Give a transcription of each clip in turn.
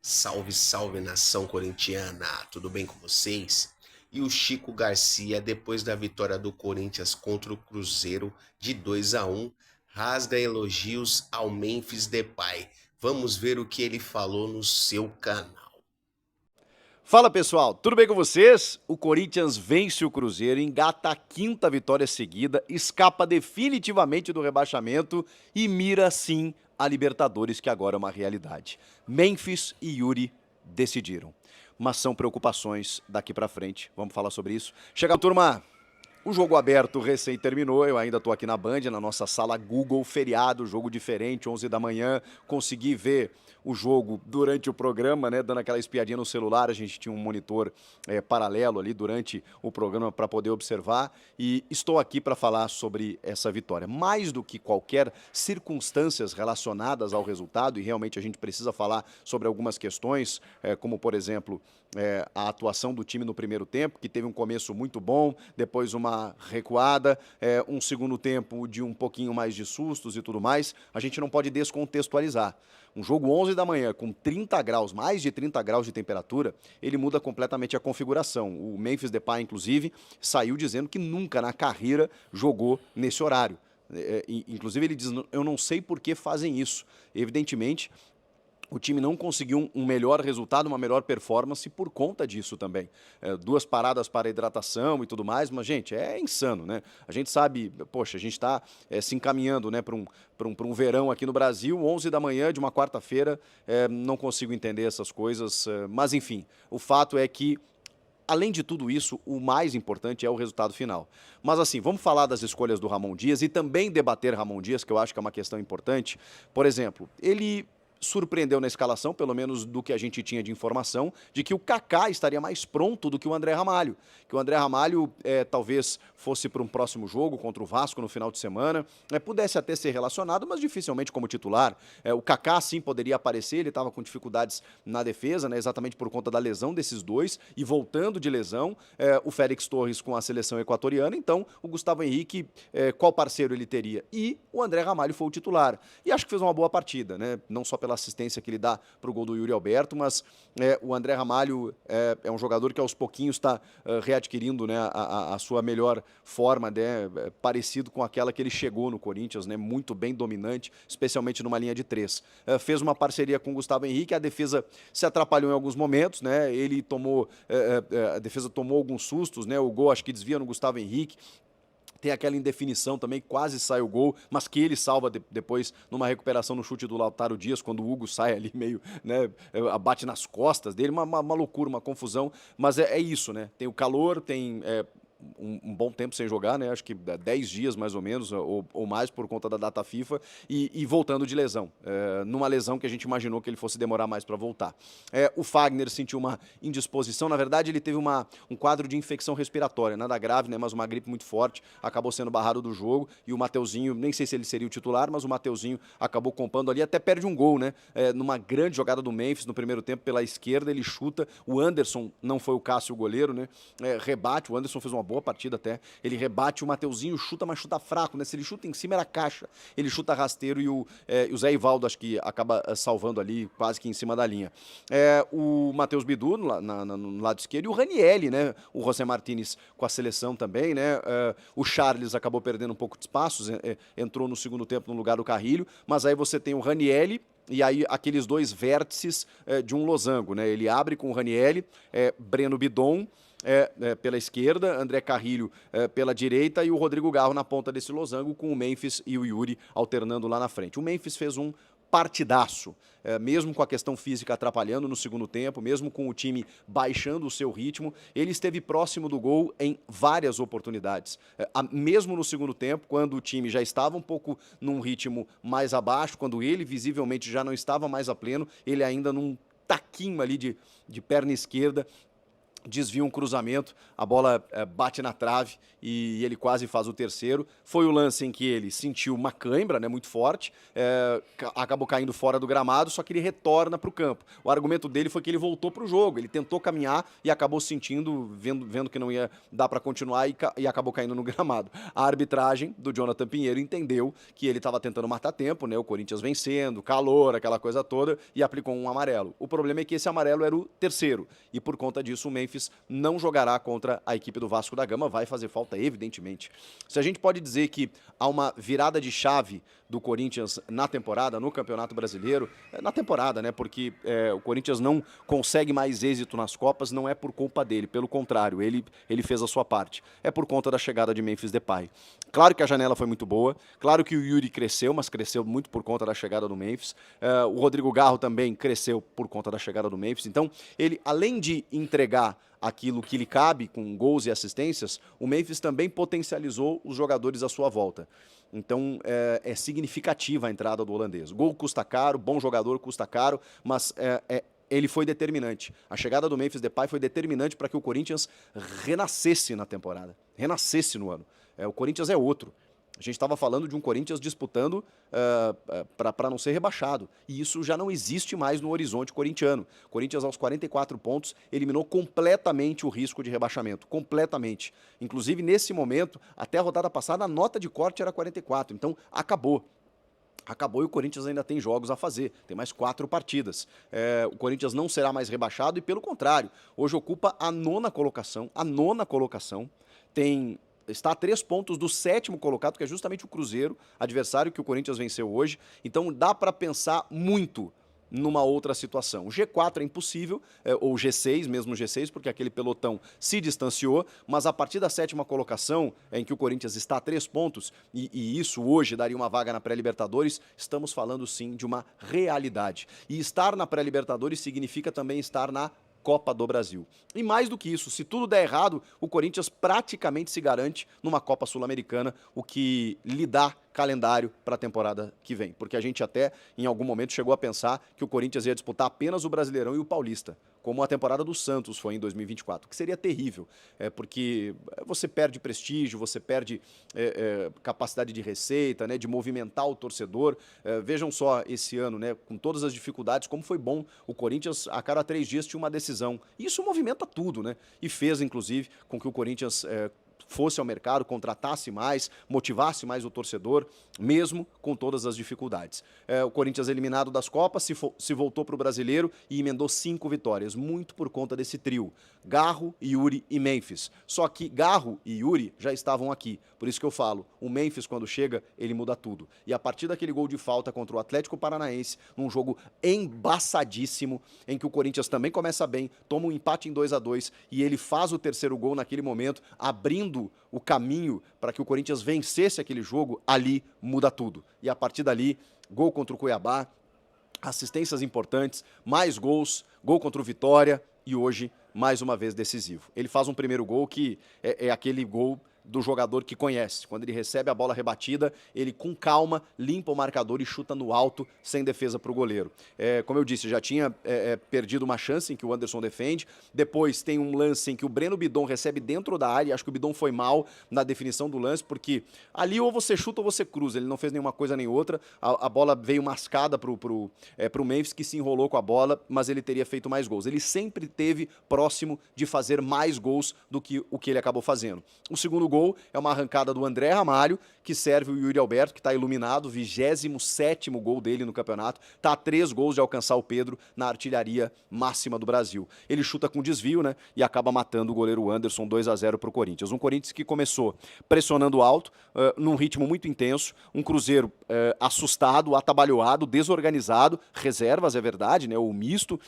Salve, salve nação corintiana, tudo bem com vocês? E o Chico Garcia, depois da vitória do Corinthians contra o Cruzeiro de 2-1, rasga elogios ao Memphis Depay. Vamos ver o que ele falou no seu canal. Fala pessoal, tudo bem com vocês? O Corinthians vence o Cruzeiro, engata a quinta vitória seguida, escapa definitivamente do rebaixamento e mira sim a Libertadores, que agora é uma realidade. Memphis e Yuri decidiram. Mas são preocupações daqui pra frente. Vamos falar sobre isso. Chega, turma! O jogo aberto recém terminou, eu ainda estou aqui na Band, na nossa sala Google, feriado, jogo diferente, 11 da manhã, consegui ver o jogo durante o programa, né, dando aquela espiadinha no celular, a gente tinha um monitor paralelo ali durante o programa para poder observar e estou aqui para falar sobre essa vitória. Mais do que qualquer circunstâncias relacionadas ao resultado, e realmente a gente precisa falar sobre algumas questões, como por exemplo, a atuação do time no primeiro tempo, que teve um começo muito bom, depois uma recuada, um segundo tempo de um pouquinho mais de sustos e tudo mais, a gente não pode descontextualizar. Um jogo 11 da manhã com 30 graus, mais de 30 graus de temperatura, ele muda completamente a configuração. O Memphis Depay, inclusive, saiu dizendo que nunca na carreira jogou nesse horário. Inclusive ele diz, eu não sei por que fazem isso. Evidentemente, o time não conseguiu um melhor resultado, uma melhor performance por conta disso também. Duas paradas para hidratação e tudo mais, mas, gente, é insano, né? A gente sabe, poxa, a gente está se encaminhando, né, para um verão aqui no Brasil, 11 da manhã de uma quarta-feira, não consigo entender essas coisas, mas, enfim, o fato é que além de tudo isso, o mais importante é o resultado final. Mas assim, vamos falar das escolhas do Ramon Dias e também debater Ramon Dias, que eu acho que é uma questão importante. Por exemplo, ele surpreendeu na escalação, pelo menos do que a gente tinha de informação, de que o Kaká estaria mais pronto do que o André Ramalho. Que o André Ramalho talvez fosse para um próximo jogo contra o Vasco no final de semana, pudesse até ser relacionado, mas dificilmente como titular. O Kaká sim poderia aparecer, ele estava com dificuldades na defesa, né, exatamente por conta da lesão desses dois, e voltando de lesão, o Félix Torres com a seleção equatoriana, então o Gustavo Henrique, qual parceiro ele teria? E o André Ramalho foi o titular. E acho que fez uma boa partida, né? Não só pela assistência que ele dá para o gol do Yuri Alberto, mas o André Ramalho é um jogador que aos pouquinhos está readquirindo, né, a sua melhor forma, né, parecido com aquela que ele chegou no Corinthians, né, muito bem dominante, especialmente numa linha de três. Fez uma parceria com o Gustavo Henrique, a defesa se atrapalhou em alguns momentos, né, ele tomou, a defesa tomou alguns sustos, né, o gol acho que desvia no Gustavo Henrique, tem aquela indefinição também, quase sai o gol, mas que ele salva depois numa recuperação no chute do Lautaro Dias, quando o Hugo sai ali meio, né, bate nas costas dele, uma loucura, uma confusão, mas é isso, né, tem o calor, tem um bom tempo sem jogar, né? Acho que 10 dias mais ou menos, ou mais por conta da data FIFA, e voltando de lesão. Numa lesão que a gente imaginou que ele fosse demorar mais para voltar. O Fagner sentiu uma indisposição, na verdade ele teve um quadro de infecção respiratória, nada grave, né? Mas uma gripe muito forte, acabou sendo barrado do jogo, e o Mateuzinho, nem sei se ele seria o titular, mas o Mateuzinho acabou compondo ali, até perde um gol, né? Numa grande jogada do Memphis no primeiro tempo pela esquerda, ele chuta, o Anderson, não foi o Cássio o goleiro, né? Rebate, o Anderson fez uma boa partida até, ele rebate, o Mateuzinho chuta, mas chuta fraco, né? Se ele chuta em cima era caixa, ele chuta rasteiro e o Zé Ivaldo acho que acaba salvando ali, quase que em cima da linha. O Matheus Bidu no lado esquerdo e o Ranielli, né? O José Martinez com a seleção também, né? O Charles acabou perdendo um pouco de espaços, entrou no segundo tempo no lugar do Carrilho, mas aí você tem o Ranielli e aí aqueles dois vértices de um losango, né? Ele abre com o Ranielli, Breno Bidon, pela esquerda, André Carrilho pela direita e o Rodrigo Garro na ponta desse losango, com o Memphis e o Yuri alternando lá na frente. O Memphis fez um partidaço, mesmo com a questão física atrapalhando no segundo tempo, mesmo com o time baixando o seu ritmo, ele esteve próximo do gol em várias oportunidades. Mesmo no segundo tempo, quando o time já estava um pouco num ritmo mais abaixo, quando ele visivelmente já não estava mais a pleno, ele ainda num taquinho ali de perna esquerda, desvia um cruzamento, a bola bate na trave e ele quase faz o terceiro. Foi o lance em que ele sentiu uma cãibra, né, muito forte, acabou caindo fora do gramado, só que ele retorna para o campo. O argumento dele foi que ele voltou para o jogo, ele tentou caminhar e acabou sentindo, vendo que não ia dar para continuar e acabou caindo no gramado. A arbitragem do Jonathan Pinheiro entendeu que ele estava tentando matar tempo, né, o Corinthians vencendo, calor, aquela coisa toda, e aplicou um amarelo. O problema é que esse amarelo era o terceiro, e por conta disso o Memphis não jogará contra a equipe do Vasco da Gama, vai fazer falta evidentemente. Se a gente pode dizer que há uma virada de chave do Corinthians na temporada, no Campeonato Brasileiro, na temporada, né, porque o Corinthians não consegue mais êxito nas Copas, não é por culpa dele, pelo contrário, ele fez a sua parte, é por conta da chegada de Memphis Depay. Claro que a janela foi muito boa, claro que o Yuri cresceu, mas cresceu muito por conta da chegada do Memphis, o Rodrigo Garro também cresceu por conta da chegada do Memphis, então ele, além de entregar aquilo que lhe cabe, com gols e assistências, o Memphis também potencializou os jogadores à sua volta. Então é significativa a entrada do holandês. Gol custa caro, bom jogador custa caro, mas ele foi determinante. A chegada do Memphis Depay foi determinante para que o Corinthians renascesse na temporada, renascesse no ano. O Corinthians é outro. A gente estava falando de um Corinthians disputando para não ser rebaixado. E isso já não existe mais no horizonte corintiano. O Corinthians, aos 44 pontos, eliminou completamente o risco de rebaixamento. Completamente. Inclusive, nesse momento, até a rodada passada, a nota de corte era 44. Então, acabou. Acabou e o Corinthians ainda tem jogos a fazer, tem mais 4 partidas. O Corinthians não será mais rebaixado e, pelo contrário, hoje ocupa a nona colocação. Está a 3 pontos do 7º colocado, que é justamente o Cruzeiro, adversário que o Corinthians venceu hoje. Então dá para pensar muito numa outra situação. O G4 é impossível, ou G6, mesmo G6, porque aquele pelotão se distanciou, mas a partir da 7ª colocação, em que o Corinthians está a 3 pontos, e isso hoje daria uma vaga na pré-Libertadores, estamos falando sim de uma realidade. E estar na pré-Libertadores significa também estar na Copa do Brasil. E mais do que isso, se tudo der errado, o Corinthians praticamente se garante numa Copa Sul-Americana, o que lhe dá calendário para a temporada que vem. Porque a gente até, em algum momento, chegou a pensar que o Corinthians ia disputar apenas o Brasileirão e o Paulista, como a temporada do Santos foi em 2024, que seria terrível, porque você perde prestígio, você perde capacidade de receita, né, de movimentar o torcedor. Vejam só esse ano, né, com todas as dificuldades, como foi bom. O Corinthians, a cada 3 dias, tinha uma decisão. Isso movimenta tudo, né? E fez, inclusive, com que o Corinthians fosse ao mercado, contratasse mais, motivasse mais o torcedor, mesmo com todas as dificuldades. O Corinthians eliminado das Copas, se voltou para o Brasileiro e emendou 5 vitórias, muito por conta desse trio, Garro, Yuri e Memphis. Só que Garro e Yuri já estavam aqui, por isso que eu falo, o Memphis quando chega, ele muda tudo. E a partir daquele gol de falta contra o Atlético Paranaense, num jogo embaçadíssimo, em que o Corinthians também começa bem, toma um empate em 2-2 e ele faz o terceiro gol naquele momento, abrindo o caminho para que o Corinthians vencesse aquele jogo, ali muda tudo. E a partir dali, gol contra o Cuiabá, assistências importantes, mais gols, gol contra o Vitória e hoje, mais uma vez, decisivo. Ele faz um primeiro gol que é aquele gol do jogador que conhece. Quando ele recebe a bola rebatida, ele com calma limpa o marcador e chuta no alto, sem defesa para o goleiro. Como eu disse, já tinha perdido uma chance em que o Anderson defende, depois tem um lance em que o Breno Bidon recebe dentro da área, acho que o Bidon foi mal na definição do lance, porque ali ou você chuta ou você cruza, ele não fez nenhuma coisa nem outra, a bola veio mascada pro Memphis, que se enrolou com a bola, mas ele teria feito mais gols. Ele sempre esteve próximo de fazer mais gols do que o que ele acabou fazendo. O segundo gol é uma arrancada do André Ramalho, que serve o Yuri Alberto, que está iluminado, 27º gol dele no campeonato, está a 3 gols de alcançar o Pedro na artilharia máxima do Brasil. Ele chuta com desvio, né, e acaba matando o goleiro Anderson, 2-0 para o Corinthians. Um Corinthians que começou pressionando alto, num ritmo muito intenso, um Cruzeiro assustado, atabalhoado, desorganizado, reservas, é verdade, né, o misto,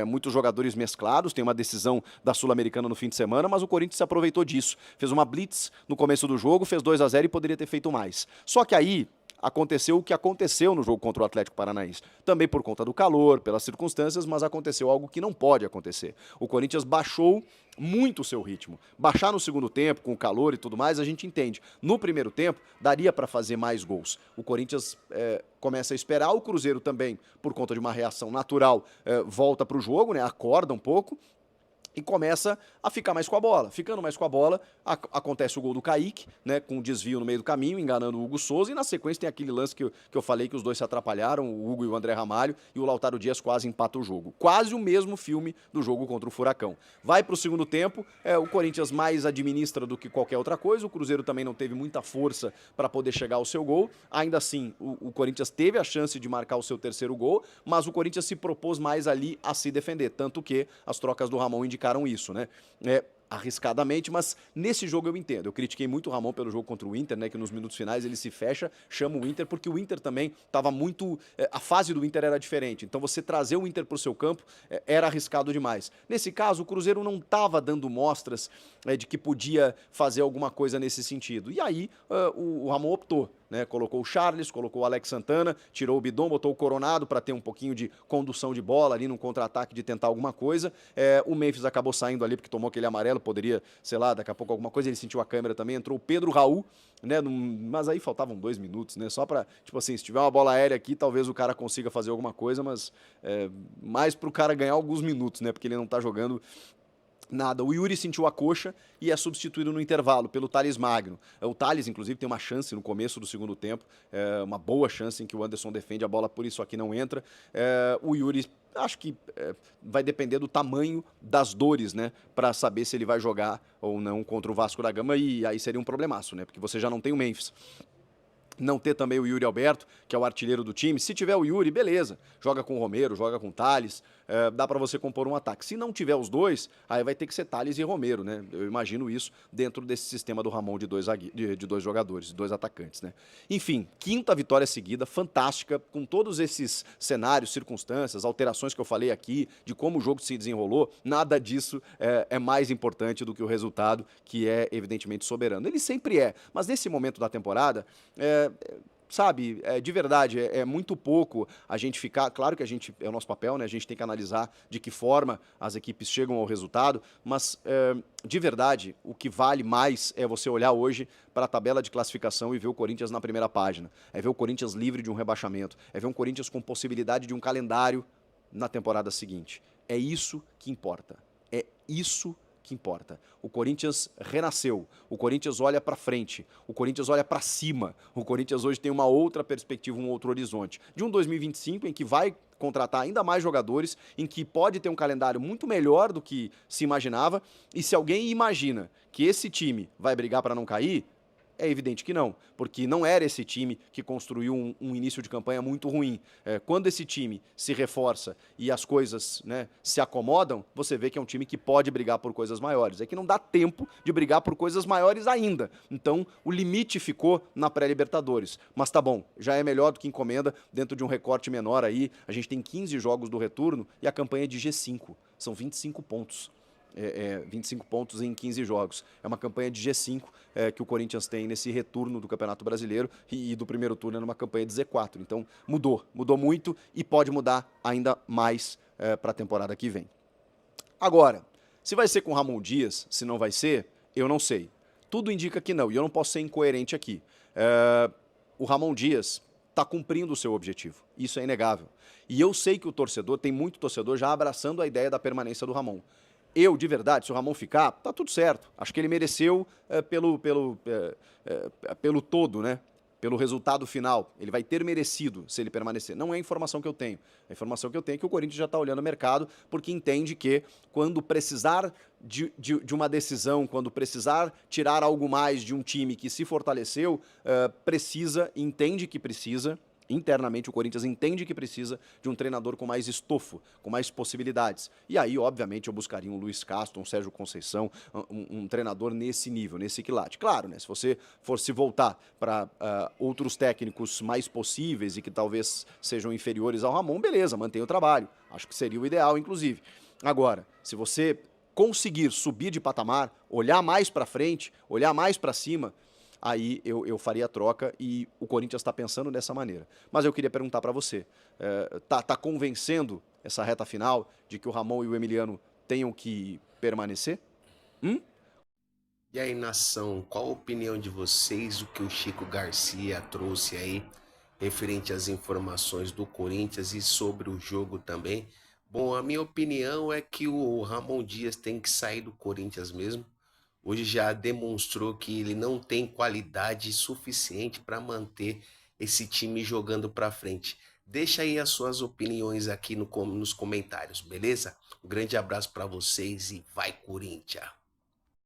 muitos jogadores mesclados, tem uma decisão da Sul-Americana no fim de semana, mas o Corinthians se aproveitou disso, fez uma blitz no começo do jogo, fez 2-0 e poderia ter feito mais. Só que aí aconteceu o que aconteceu no jogo contra o Atlético Paranaense. Também por conta do calor, pelas circunstâncias, mas aconteceu algo que não pode acontecer. O Corinthians baixou muito o seu ritmo. Baixar no segundo tempo, com o calor e tudo mais, a gente entende. No primeiro tempo, daria para fazer mais gols. O Corinthians começa a esperar, o Cruzeiro também, por conta de uma reação natural, volta para o jogo, né, acorda um pouco. e começa a ficar mais com a bola. Ficando mais com a bola, acontece o gol do Kaique, né, com um desvio no meio do caminho, enganando o Hugo Souza, e na sequência tem aquele lance que eu falei que os dois se atrapalharam, o Hugo e o André Ramalho, e o Lautaro Dias quase empata o jogo. Quase o mesmo filme do jogo contra o Furacão. Vai para o segundo tempo, o Corinthians mais administra do que qualquer outra coisa, o Cruzeiro também não teve muita força para poder chegar ao seu gol, ainda assim o Corinthians teve a chance de marcar o seu terceiro gol, mas o Corinthians se propôs mais ali a se defender, tanto que as trocas do Ramon indicaram isso, né? Arriscadamente, mas nesse jogo eu entendo. Eu critiquei muito o Ramon pelo jogo contra o Inter, né? Que nos minutos finais ele se fecha, chama o Inter, porque o Inter também estava muito. A fase do Inter era diferente. Então você trazer o Inter para o seu campo era arriscado demais. Nesse caso, o Cruzeiro não estava dando mostras de que podia fazer alguma coisa nesse sentido. E aí o Ramon optou. Né, colocou o Charles, colocou o Alex Santana, tirou o Bidon, botou o Coronado para ter um pouquinho de condução de bola ali num contra-ataque de tentar alguma coisa. O Memphis acabou saindo ali porque tomou aquele amarelo, poderia, sei lá, daqui a pouco alguma coisa, ele sentiu a câmera também, entrou o Pedro Raul, né, mas aí faltavam 2 minutos, né, só para, tipo assim, se tiver uma bola aérea aqui, talvez o cara consiga fazer alguma coisa, mas mais pro cara ganhar alguns minutos, né, porque ele não tá jogando nada. O Yuri sentiu a coxa e é substituído no intervalo pelo Thales Magno. O Thales, inclusive, tem uma chance no começo do segundo tempo, uma boa chance em que o Anderson defende a bola, por isso aqui não entra. O Yuri, acho que vai depender do tamanho das dores, né, para saber se ele vai jogar ou não contra o Vasco da Gama, e aí seria um problemaço, né, porque você já não tem o Memphis. Não ter também o Yuri Alberto, que é o artilheiro do time. Se tiver o Yuri, beleza. Joga com o Romero, joga com o Thales. Dá para você compor um ataque. Se não tiver os dois, aí vai ter que ser Thales e Romero, né? Eu imagino isso dentro desse sistema do Ramon de dois jogadores, de 2 atacantes, né? Enfim, 5ª vitória seguida, fantástica, com todos esses cenários, circunstâncias, alterações que eu falei aqui, de como o jogo se desenrolou. Nada disso é mais importante do que o resultado, que é evidentemente soberano. Ele sempre é, mas nesse momento da temporada, sabe, de verdade, é muito pouco a gente ficar, claro que é o nosso papel, né, a gente tem que analisar de que forma as equipes chegam ao resultado, mas de verdade, o que vale mais é você olhar hoje para a tabela de classificação e ver o Corinthians na primeira página, é ver o Corinthians livre de um rebaixamento, é ver um Corinthians com possibilidade de um calendário na temporada seguinte. É isso que importa, é isso que importa. O Corinthians renasceu, o Corinthians olha para frente, o Corinthians olha para cima, o Corinthians hoje tem uma outra perspectiva, um outro horizonte. De um 2025 em que vai contratar ainda mais jogadores, em que pode ter um calendário muito melhor do que se imaginava, e se alguém imagina que esse time vai brigar para não cair, é evidente que não, porque não era esse time que construiu um início de campanha muito ruim. Quando esse time se reforça e as coisas, né, se acomodam, você vê que é um time que pode brigar por coisas maiores. É que não dá tempo de brigar por coisas maiores ainda. Então, o limite ficou na pré-Libertadores. Mas tá bom, já é melhor do que encomenda, dentro de um recorte menor aí. A gente tem 15 jogos do retorno e a campanha é de G5. São 25 pontos. 25 pontos em 15 jogos. É uma campanha de G5 que o Corinthians tem nesse retorno do Campeonato Brasileiro e do primeiro turno é numa campanha de Z4. Então mudou muito e pode mudar ainda mais para a temporada que vem. Agora, se vai ser com o Ramon Dias, se não vai ser, eu não sei. Tudo indica que não, e eu não posso ser incoerente aqui. O Ramon Dias está cumprindo o seu objetivo, isso é inegável. E eu sei que o torcedor, tem muito torcedor já abraçando a ideia da permanência do Ramon. Eu, de verdade, se o Ramon ficar, tá tudo certo. Acho que ele mereceu pelo todo, né? Pelo resultado final. Ele vai ter merecido se ele permanecer. Não é a informação que eu tenho. A informação que eu tenho é que o Corinthians já está olhando o mercado porque entende que quando precisar de uma decisão, quando precisar tirar algo mais de um time que se fortaleceu, entende que precisa. Internamente, o Corinthians entende que precisa de um treinador com mais estofo, com mais possibilidades. E aí, obviamente, eu buscaria um Luiz Castro, um Sérgio Conceição, um treinador nesse nível, nesse quilate. Claro, né, se você for se voltar para outros técnicos mais possíveis e que talvez sejam inferiores ao Ramon, beleza, mantenha o trabalho. Acho que seria o ideal, inclusive. Agora, se você conseguir subir de patamar, olhar mais para frente, olhar mais para cima, aí eu faria a troca e o Corinthians está pensando dessa maneira. Mas eu queria perguntar para você, tá convencendo essa reta final de que o Ramon e o Emiliano tenham que permanecer? E aí, nação, qual a opinião de vocês do que o Chico Garcia trouxe aí, referente às informações do Corinthians e sobre o jogo também? Bom, a minha opinião é que o Ramon Dias tem que sair do Corinthians mesmo. Hoje já demonstrou que ele não tem qualidade suficiente para manter esse time jogando para frente. Deixa aí as suas opiniões aqui nos comentários, beleza? Um grande abraço para vocês e vai Corinthians!